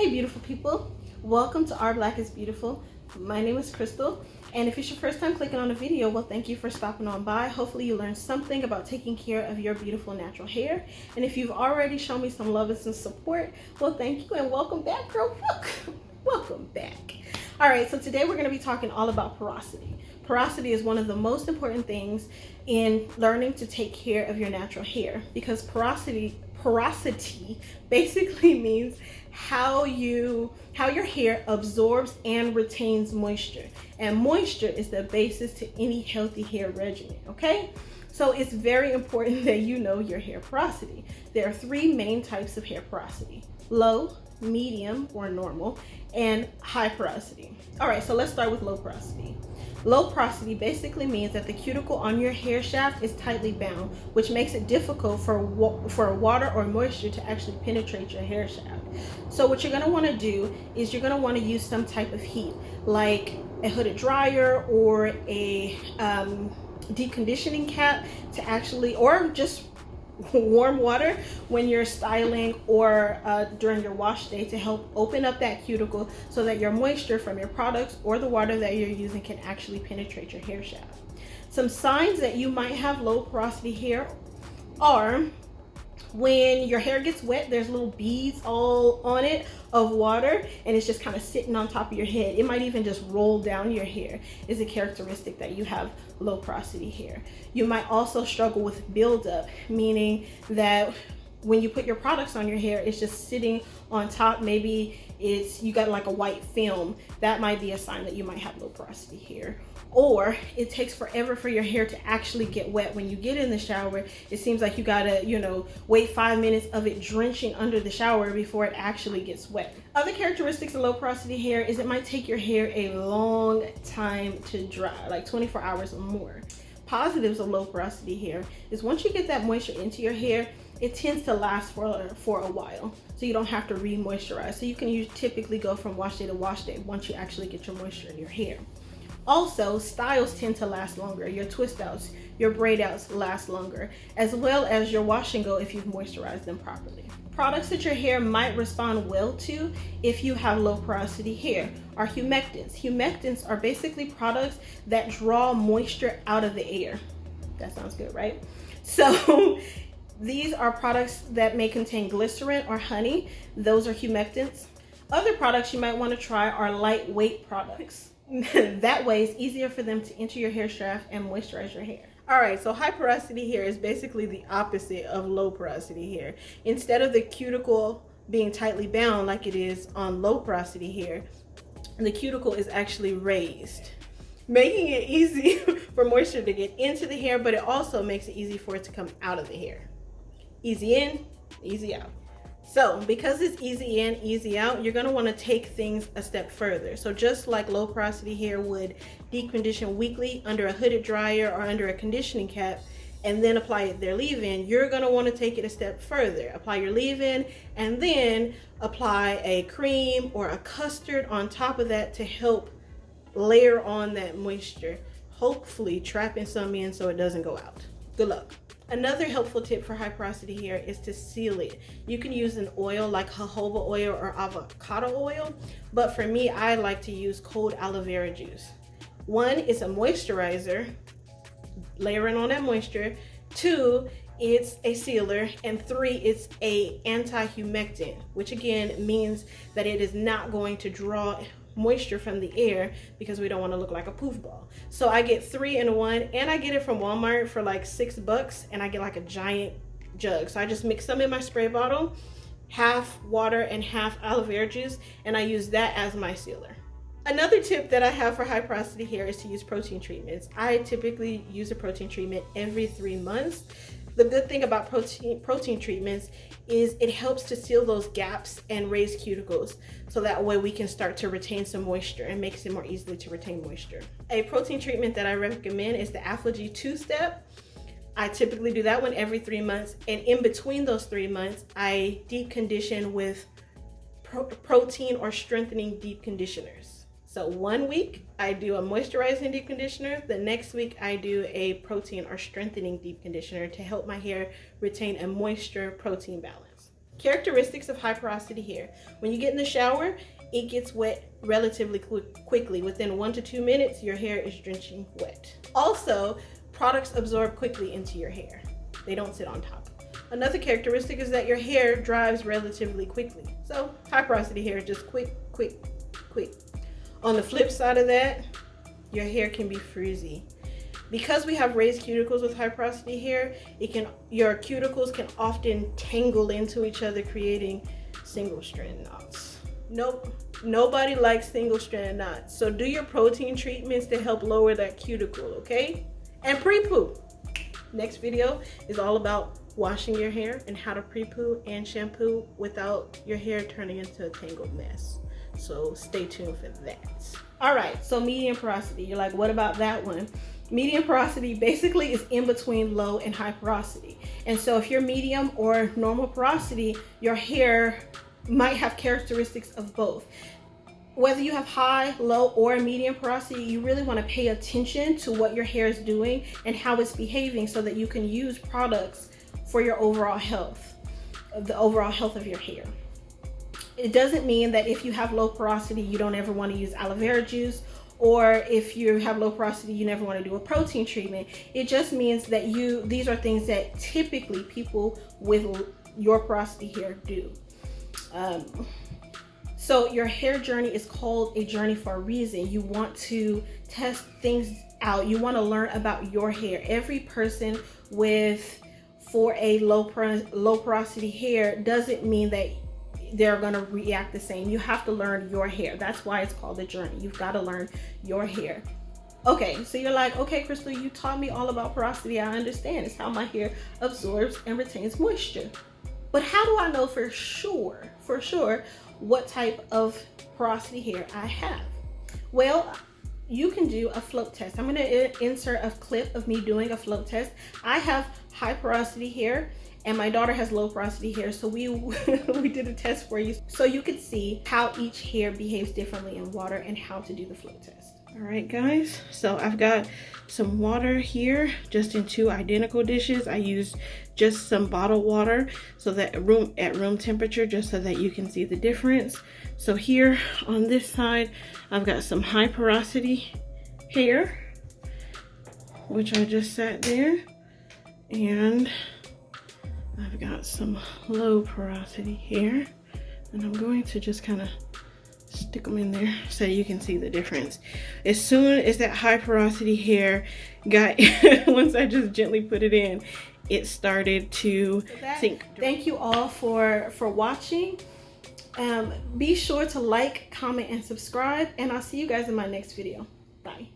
Hey beautiful people, welcome to Our Black is Beautiful. My name is Crystal, and if it's your first time clicking on a video, well, thank you for stopping on by. Hopefully you learned something about taking care of your beautiful natural hair, and if you've already shown me some love and some support, well, thank you and welcome back, girl. Welcome back. All right, so today we're going to be talking all about porosity. Porosity is one of the most important things in learning to take care of your natural hair, because porosity basically means how your hair absorbs and retains moisture, and moisture is the basis to any healthy hair regimen. Okay, so it's very important that you know your hair porosity. There are three main types of hair porosity: low, medium or normal, and high porosity. All right, so let's start with low porosity. Low porosity basically means that the cuticle on your hair shaft is tightly bound, which makes it difficult for water or moisture to actually penetrate your hair shaft. So what you're going to want to do is you're going to want to use some type of heat, like a hooded dryer or a deep conditioning cap to actually, or just warm water when you're styling or during your wash day, to help open up that cuticle so that your moisture from your products or the water that you're using can actually penetrate your hair shaft. Some signs that you might have low porosity hair are when your hair gets wet, there's little beads all on it of water, and it's just kind of sitting on top of your head. It might even just roll down your hair. Is a characteristic that you have low porosity hair. You might also struggle with buildup, meaning that when you put your products on your hair, it's just sitting on top. Maybe you got like a white film. That might be a sign that you might have low porosity hair. Or it takes forever for your hair to actually get wet. When you get in the shower, it seems like you gotta, wait 5 minutes of it drenching under the shower before it actually gets wet. Other characteristics of low porosity hair is it might take your hair a long time to dry, like 24 hours or more. Positives of low porosity hair is once you get that moisture into your hair, it tends to last for a while, so you don't have to re-moisturize. So you can typically go from wash day to wash day once you actually get your moisture in your hair. Also, styles tend to last longer. Your twist outs, your braid outs last longer, as well as your wash and go if you've moisturized them properly. Products that your hair might respond well to if you have low porosity hair are humectants. Humectants are basically products that draw moisture out of the air. That sounds good, right? So these are products that may contain glycerin or honey. Those are humectants. Other products you might want to try are lightweight products. That way it's easier for them to enter your hair shaft and moisturize your hair. All right, so high porosity hair is basically the opposite of low porosity hair. Instead of the cuticle being tightly bound like it is on low porosity hair, the cuticle is actually raised, making it easy for moisture to get into the hair, but it also makes it easy for it to come out of the hair. Easy in, easy out. So because it's easy in, easy out, you're going to want to take things a step further. So just like low porosity hair would deep condition weekly under a hooded dryer or under a conditioning cap and then apply their leave-in, you're going to want to take it a step further. Apply your leave-in and then apply a cream or a custard on top of that to help layer on that moisture, hopefully trapping some in so it doesn't go out. Good luck. Another helpful tip for high porosity hair is to seal it. You can use an oil like jojoba oil or avocado oil, but for me, I like to use cold aloe vera juice. One, it's a moisturizer, layering on that moisture. Two, it's a sealer. And three, it's a anti-humectant, which again means that it is not going to draw moisture from the air because we don't want to look like a poof ball. So I get 3 in 1, and I get it from Walmart for like $6, and I get like a giant jug. So I just mix some in my spray bottle, half water and half aloe vera juice, and I use that as my sealer. Another tip that I have for high porosity hair is to use protein treatments. I typically use a protein treatment every 3 months. The good thing about protein treatments is it helps to seal those gaps and raise cuticles, so that way we can start to retain some moisture and makes it more easily to retain moisture. A protein treatment that I recommend is the Aflogy 2-step. I typically do that one every 3 months, and in between those 3 months, I deep condition with protein or strengthening deep conditioners. So 1 week I do a moisturizing deep conditioner. The next week I do a protein or strengthening deep conditioner to help my hair retain a moisture protein balance. Characteristics of high porosity hair. When you get in the shower, it gets wet relatively quickly. Within 1 to 2 minutes, your hair is drenching wet. Also, products absorb quickly into your hair. They don't sit on top. Another characteristic is that your hair dries relatively quickly. So high porosity hair is just quick. On the flip side of that, your hair can be frizzy. Because we have raised cuticles with high porosity hair, your cuticles can often tangle into each other, creating single strand knots. Nope, nobody likes single strand knots. So do your protein treatments to help lower that cuticle, okay? And pre-poo. Next video is all about washing your hair and how to pre-poo and shampoo without your hair turning into a tangled mess. So stay tuned for that. All right, so medium porosity. You're like, what about that one? Medium porosity basically is in between low and high porosity. And so if you're medium or normal porosity, your hair might have characteristics of both. Whether you have high, low, or medium porosity, you really want to pay attention to what your hair is doing and how it's behaving so that you can use products for your overall health, the overall health of your hair. It doesn't mean that if you have low porosity, you don't ever want to use aloe vera juice, or if you have low porosity, you never want to do a protein treatment. It just means that these are things that typically people with your porosity hair do. So your hair journey is called a journey for a reason. You want to test things out. You want to learn about your hair. Every person for a low porosity hair doesn't mean that they're going to react the same. You have to learn your hair. That's why it's called a journey. You've got to learn your hair. Okay, so you're like, okay, Crystal, you taught me all about porosity. I understand. It's how my hair absorbs and retains moisture. But how do I know for sure what type of porosity hair I have? Well, you can do a float test. I'm going to insert a clip of me doing a float test. I have high porosity hair and my daughter has low porosity hair, so we did a test for you so you could see how each hair behaves differently in water and how to do the float test. All right, guys, so I've got some water here just in 2 identical dishes. I used just some bottled water so that at room temperature, just so that you can see the difference. So here on this side, I've got some high porosity hair, which I just sat there, and I've got some low porosity hair, and I'm going to just kind of stick them in there so you can see the difference. As soon as that high porosity hair got, once I just gently put it in, it started to sink. Thank you all for watching. Be sure to like, comment, and subscribe, and I'll see you guys in my next video. Bye.